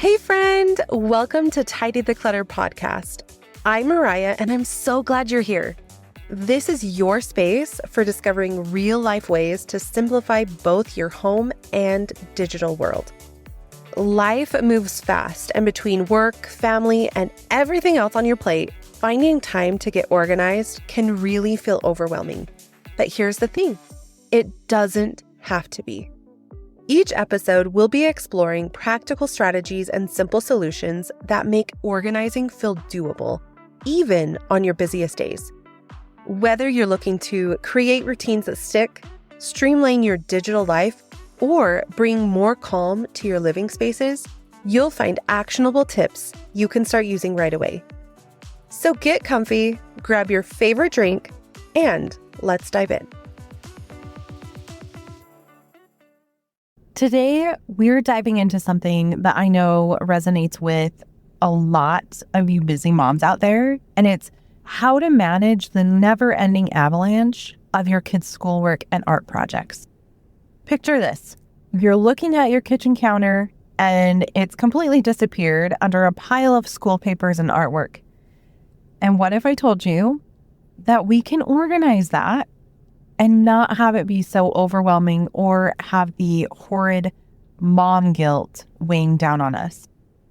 Hey friend, welcome to Tidy the Clutter podcast. I'm Mariah and I'm so glad you're here. This is your space for discovering real-life ways to simplify both your home and digital world. Life moves fast, and between work, family, and everything else on your plate, finding time to get organized can really feel overwhelming. But here's the thing, it doesn't have to be. Each episode, we'll be exploring practical strategies and simple solutions that make organizing feel doable, even on your busiest days. Whether you're looking to create routines that stick, streamline your digital life, or bring more calm to your living spaces, you'll find actionable tips you can start using right away. So get comfy, grab your favorite drink, and let's dive in. Today, we're diving into something that I know resonates with a lot of you busy moms out there, and it's how to manage the never-ending avalanche of your kids' schoolwork and art projects. Picture this. You're looking at your kitchen counter, and it's completely disappeared under a pile of school papers and artwork. And what if I told you that we can organize that and not have it be so overwhelming or have the horrid mom guilt weighing down on us?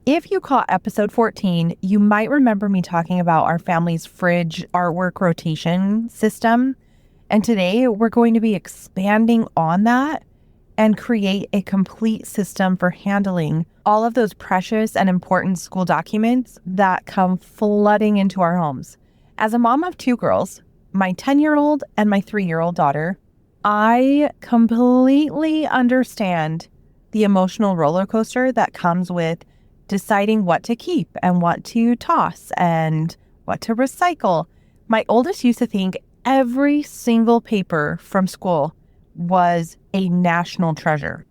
If you caught episode 14, you might remember me talking about our family's fridge artwork rotation system. And today we're going to be expanding on that and create a complete system for handling all of those precious and important school documents that come flooding into our homes. As a mom of two girls, my 10-year-old and my 3-year-old daughter, I completely understand the emotional roller coaster that comes with deciding what to keep and what to toss and what to recycle. My oldest used to think every single paper from school was a national treasure.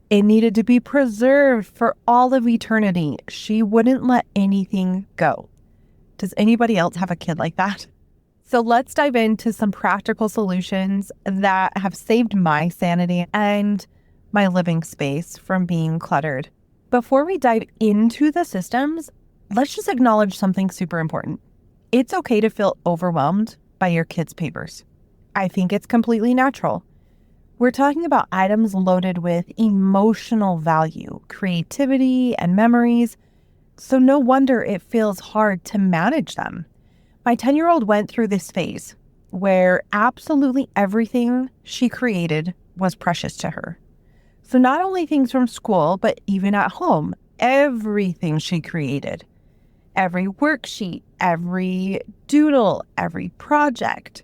It needed to be preserved for all of eternity. She wouldn't let anything go. Does anybody else have a kid like that? So let's dive into some practical solutions that have saved my sanity and my living space from being cluttered. Before we dive into the systems, let's just acknowledge something super important. It's okay to feel overwhelmed by your kids' papers. I think it's completely natural. We're talking about items loaded with emotional value, creativity, and memories, so no wonder it feels hard to manage them. My 10-year-old went through this phase where absolutely everything she created was precious to her. So not only things from school, but even at home, everything she created, every worksheet, every doodle, every project.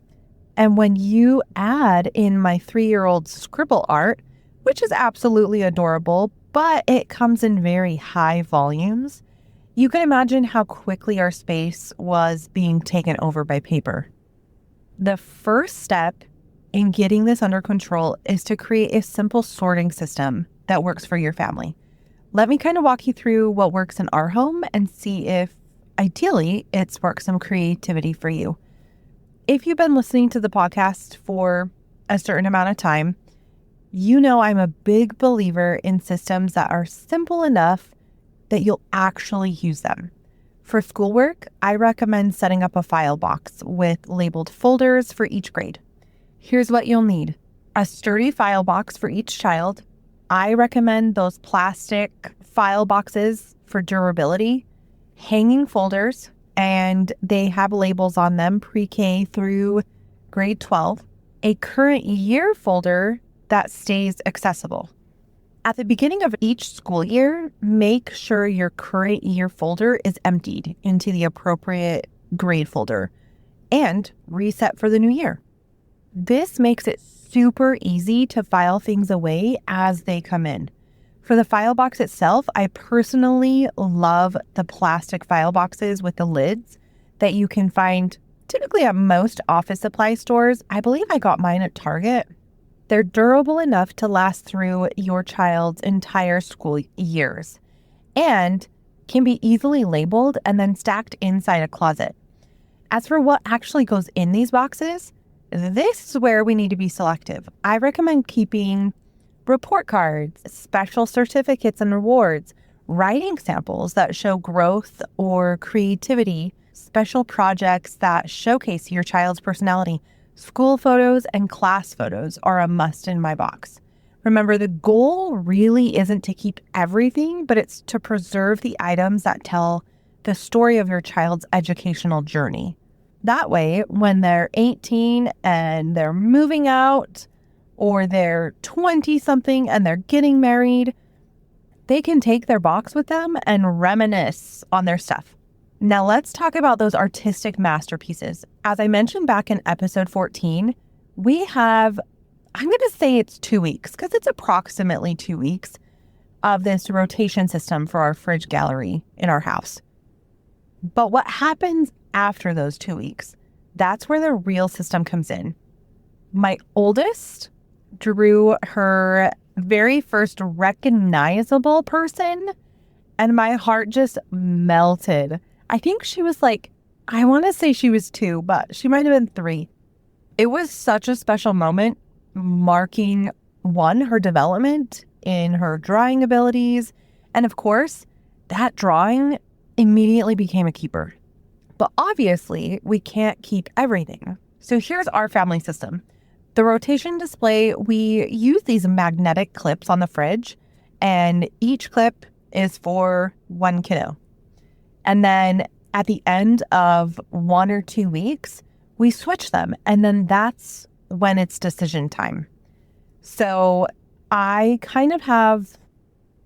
And when you add in my 3-year-old's scribble art, which is absolutely adorable, but it comes in very high volumes, you can imagine how quickly our space was being taken over by paper. The first step in getting this under control is to create a simple sorting system that works for your family. Let me kind of walk you through what works in our home and see if, ideally, it sparks some creativity for you. If you've been listening to the podcast for a certain amount of time, you know I'm a big believer in systems that are simple enough that you'll actually use them. For schoolwork, I recommend setting up a file box with labeled folders for each grade. Here's what you'll need. A sturdy file box for each child. I recommend those plastic file boxes for durability, hanging folders, and they have labels on them pre-K through grade 12. A current year folder that stays accessible. At the beginning of each school year, make sure your current year folder is emptied into the appropriate grade folder and reset for the new year. This makes it super easy to file things away as they come in. For the file box itself, I personally love the plastic file boxes with the lids that you can find typically at most office supply stores. I believe I got mine at Target. They're durable enough to last through your child's entire school years and can be easily labeled and then stacked inside a closet. As for what actually goes in these boxes, this is where we need to be selective. I recommend keeping report cards, special certificates and rewards, writing samples that show growth or creativity, special projects that showcase your child's personality, school photos and class photos are a must in my box. Remember, the goal really isn't to keep everything, but it's to preserve the items that tell the story of your child's educational journey. That way, when they're 18 and they're moving out, or they're 20-something and they're getting married, they can take their box with them and reminisce on their stuff. Now let's talk about those artistic masterpieces. As I mentioned back in episode 14, we have, I'm going to say it's 2 weeks because it's approximately 2 weeks of this rotation system for our fridge gallery in our house. But what happens after those 2 weeks? That's where the real system comes in. My oldest drew her very first recognizable person, and my heart just melted. I think she was like, I want to say she was 2, but she might have been 3. It was such a special moment, marking her development in her drawing abilities. And of course, that drawing immediately became a keeper. But obviously, we can't keep everything. So here's our family system. The rotation display, we use these magnetic clips on the fridge, and each clip is for one kiddo. And then at the end of 1 or 2 weeks, we switch them. And then that's when it's decision time. So I kind of have,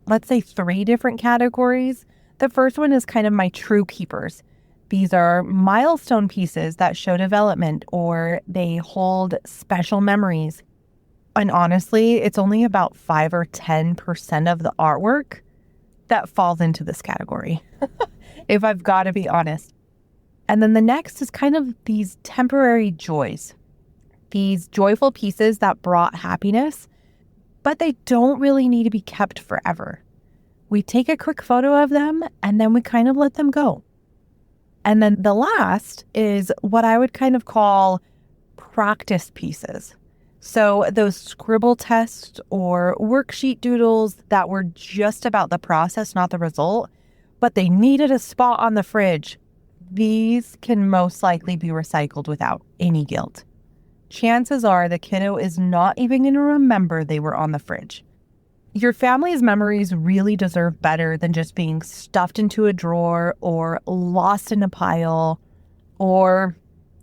let's say, 3 different categories. The first one is kind of my true keepers. These are milestone pieces that show development or they hold special memories. And honestly, it's only about 5 or 10% of the artwork that falls into this category, if I've got to be honest. And then the next is kind of these temporary joys, these joyful pieces that brought happiness, but they don't really need to be kept forever. We take a quick photo of them and then we kind of let them go. And then the last is what I would kind of call practice pieces. So those scribble tests or worksheet doodles that were just about the process, not the result, but they needed a spot on the fridge. These can most likely be recycled without any guilt. Chances are the kiddo is not even going to remember they were on the fridge. Your family's memories really deserve better than just being stuffed into a drawer or lost in a pile or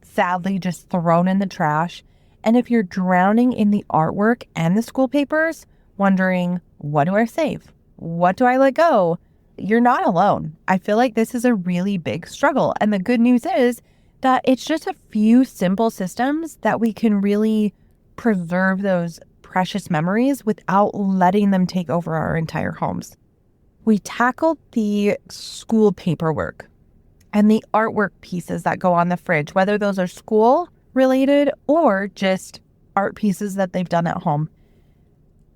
sadly just thrown in the trash. And if you're drowning in the artwork and the school papers, wondering, what do I save? What do I let go? You're not alone. I feel like this is a really big struggle. And the good news is that it's just a few simple systems that we can really preserve those precious memories without letting them take over our entire homes. We tackled the school paperwork and the artwork pieces that go on the fridge, whether those are school related or just art pieces that they've done at home.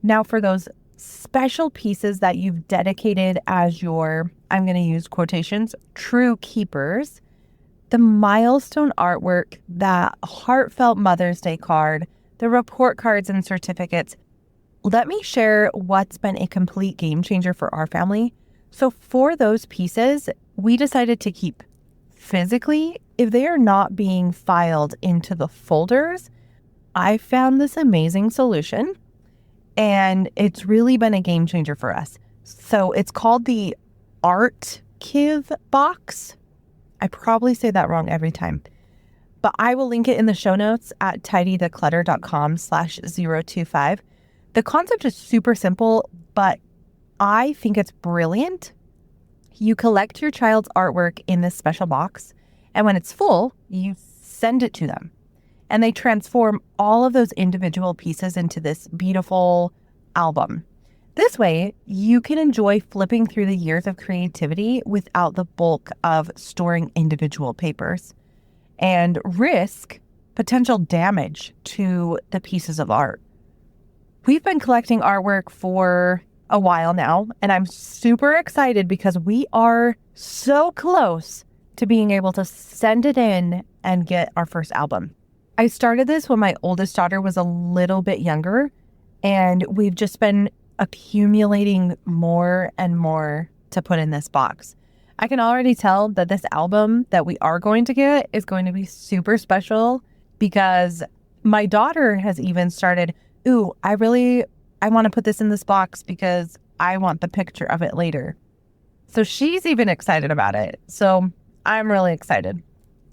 Now for those special pieces that you've dedicated as your, I'm going to use quotations, true keepers, the milestone artwork, that heartfelt Mother's Day card, the report cards and certificates. Let me share what's been a complete game changer for our family. So for those pieces, we decided to keep physically. If they are not being filed into the folders, I found this amazing solution and it's really been a game changer for us. So it's called the Archive box. I probably say that wrong every time, but I will link it in the show notes at tidytheclutter.com/025. The concept is super simple, but I think it's brilliant. You collect your child's artwork in this special box, and when it's full, you send it to them. And they transform all of those individual pieces into this beautiful album. This way, you can enjoy flipping through the years of creativity without the bulk of storing individual papers and risk potential damage to the pieces of art. We've been collecting artwork for a while now, and I'm super excited because we are so close to being able to send it in and get our first album. I started this when my oldest daughter was a little bit younger, and we've just been accumulating more and more to put in this box. I can already tell that this album that we are going to get is going to be super special because my daughter has even started, I want to put this in this box because I want the picture of it later. So she's even excited about it. So I'm really excited.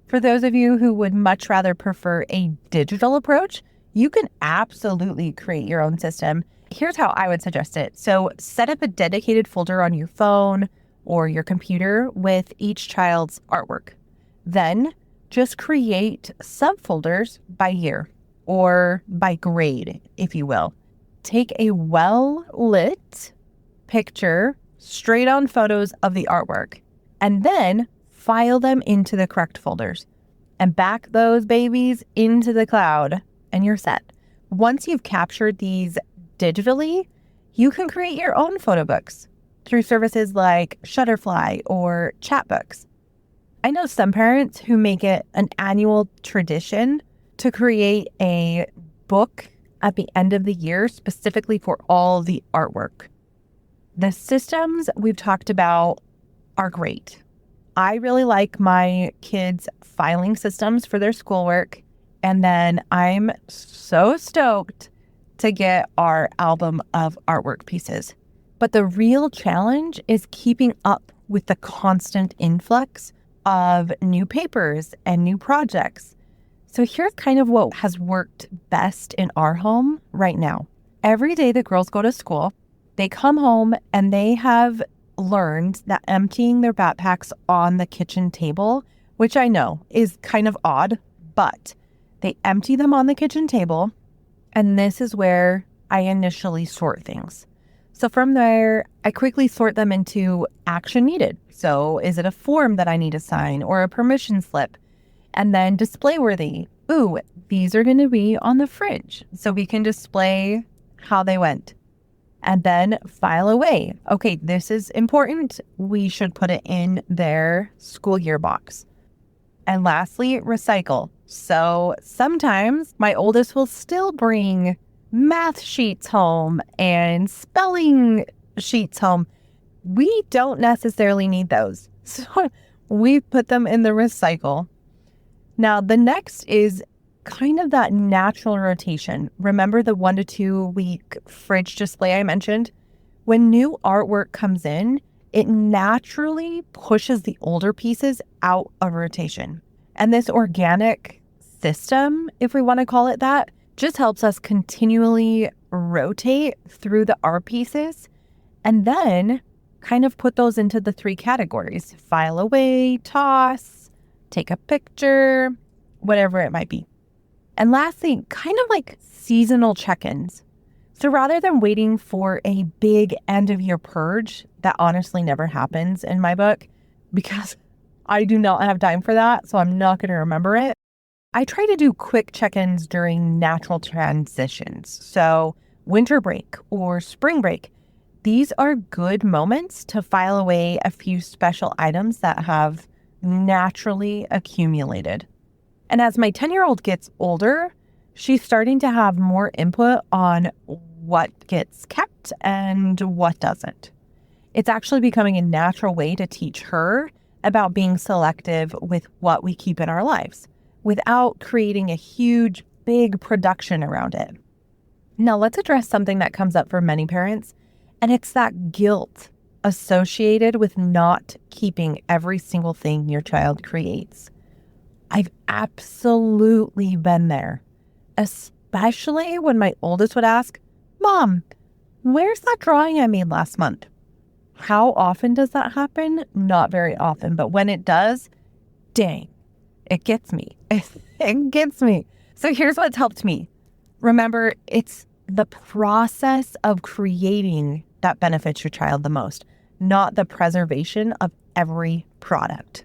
For those of you who would much rather prefer a digital approach, you can absolutely create your own system. Here's how I would suggest it. So set up a dedicated folder on your phone or your computer with each child's artwork. Then just create subfolders by year or by grade, if you will. Take a well-lit picture, straight on photos of the artwork, and then file them into the correct folders and back those babies into the cloud, and you're set. Once you've captured these digitally, you can create your own photo books through services like Shutterfly or Chatbooks. I know some parents who make it an annual tradition to create a book at the end of the year specifically for all the artwork. The systems we've talked about are great. I really like my kids' filing systems for their schoolwork. And then I'm so stoked to get our album of artwork pieces. But the real challenge is keeping up with the constant influx of new papers and new projects. So here's kind of what has worked best in our home right now. Every day the girls go to school, they come home and they have learned that emptying their backpacks on the kitchen table, which I know is kind of odd, but they empty them on the kitchen table, and this is where I initially sort things. So from there, I quickly sort them into action needed. So is it a form that I need to sign or a permission slip? And then display worthy. These are going to be on the fridge so we can display how they went. And then file away. Okay, this is important. We should put it in their school year box. And lastly, recycle. So sometimes my oldest will still bring math sheets home and spelling sheets home. We don't necessarily need those. So we put them in the recycle. Now, the next is kind of that natural rotation. Remember the 1 to 2 week fridge display I mentioned? When new artwork comes in, it naturally pushes the older pieces out of rotation. And this organic system, if we want to call it that, just helps us continually rotate through the art pieces and then kind of put those into the 3 categories: file away, toss, take a picture, whatever it might be. And lastly, kind of like seasonal check-ins. So rather than waiting for a big end of year purge, that honestly never happens in my book because I do not have time for that, so I'm not going to remember it. I try to do quick check-ins during natural transitions. So winter break or spring break. These are good moments to file away a few special items that have naturally accumulated. And as my 10-year-old gets older, she's starting to have more input on what gets kept and what doesn't. It's actually becoming a natural way to teach her about being selective with what we keep in our lives without creating a huge, big production around it. Now, let's address something that comes up for many parents, and it's that guilt associated with not keeping every single thing your child creates. I've absolutely been there, especially when my oldest would ask, "Mom, where's that drawing I made last month?" How often does that happen? Not very often, but when it does, dang, it gets me. It gets me. So here's what's helped me. Remember, it's the process of creating that benefits your child the most, not the preservation of every product.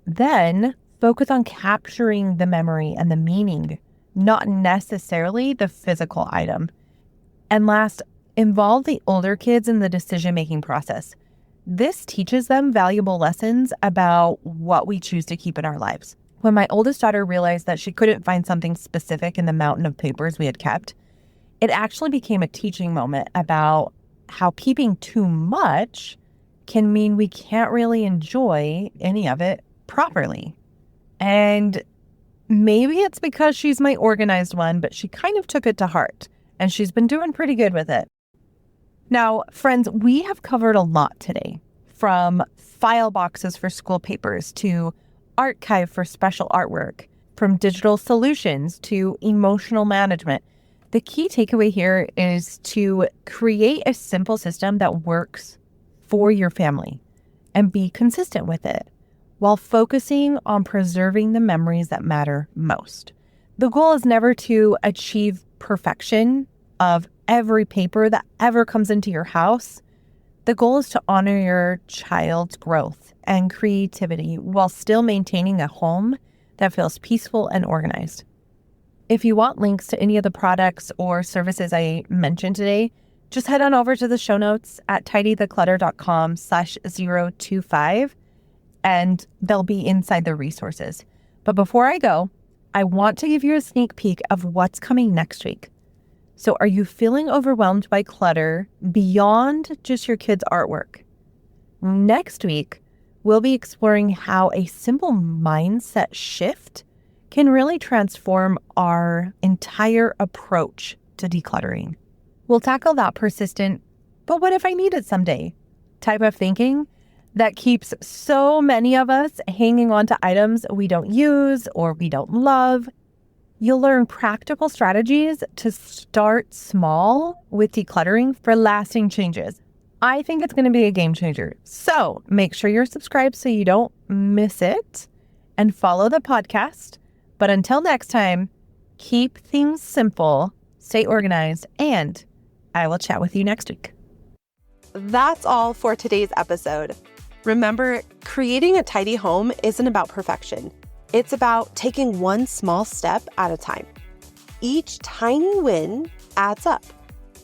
Then focus on capturing the memory and the meaning, not necessarily the physical item. And last, involve the older kids in the decision-making process. This teaches them valuable lessons about what we choose to keep in our lives. When my oldest daughter realized that she couldn't find something specific in the mountain of papers we had kept, it actually became a teaching moment about how keeping too much can mean we can't really enjoy any of it properly. And maybe it's because she's my organized one, but she kind of took it to heart and she's been doing pretty good with it. Now, friends, we have covered a lot today, from file boxes for school papers to archive for special artwork, from digital solutions to emotional management. The key takeaway here is to create a simple system that works for your family and be consistent with it while focusing on preserving the memories that matter most. The goal is never to achieve perfection of every paper that ever comes into your house. The goal is to honor your child's growth and creativity while still maintaining a home that feels peaceful and organized. If you want links to any of the products or services I mentioned today, just head on over to the show notes at tidytheclutter.com/025, and they'll be inside the resources. But before I go, I want to give you a sneak peek of what's coming next week. So are you feeling overwhelmed by clutter beyond just your kids' artwork? Next week, we'll be exploring how a simple mindset shift can really transform our entire approach to decluttering. We'll tackle that persistent, but what if I need it someday type of thinking that keeps so many of us hanging on to items we don't use or we don't love. You'll learn practical strategies to start small with decluttering for lasting changes. I think it's going to be a game changer. So make sure you're subscribed so you don't miss it, and follow the podcast. But until next time, keep things simple, stay organized, and I will chat with you next week. That's all for today's episode. Remember, creating a tidy home isn't about perfection. It's about taking one small step at a time. Each tiny win adds up.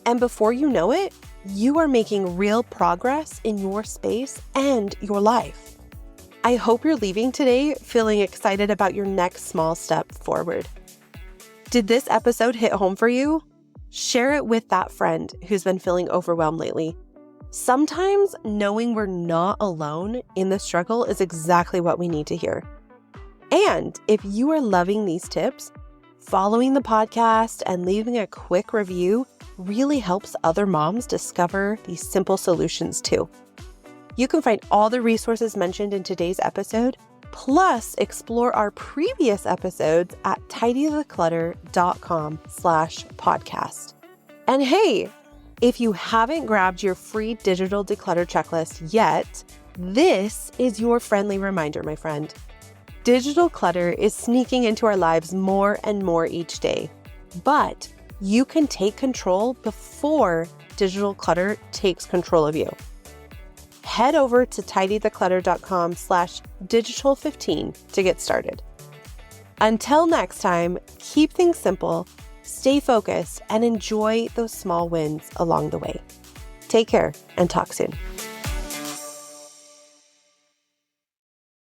And before you know it, you are making real progress in your space and your life. I hope you're leaving today feeling excited about your next small step forward. Did this episode hit home for you? Share it with that friend who's been feeling overwhelmed lately. Sometimes knowing we're not alone in the struggle is exactly what we need to hear. And if you are loving these tips, following the podcast and leaving a quick review really helps other moms discover these simple solutions too. You can find all the resources mentioned in today's episode, plus explore our previous episodes at tidytheclutter.com/podcast. And hey, if you haven't grabbed your free digital declutter checklist yet, this is your friendly reminder, my friend. Digital clutter is sneaking into our lives more and more each day, but you can take control before digital clutter takes control of you. Head over to tidytheclutter.com/digital15 to get started. Until next time, keep things simple, stay focused, and enjoy those small wins along the way. Take care and talk soon.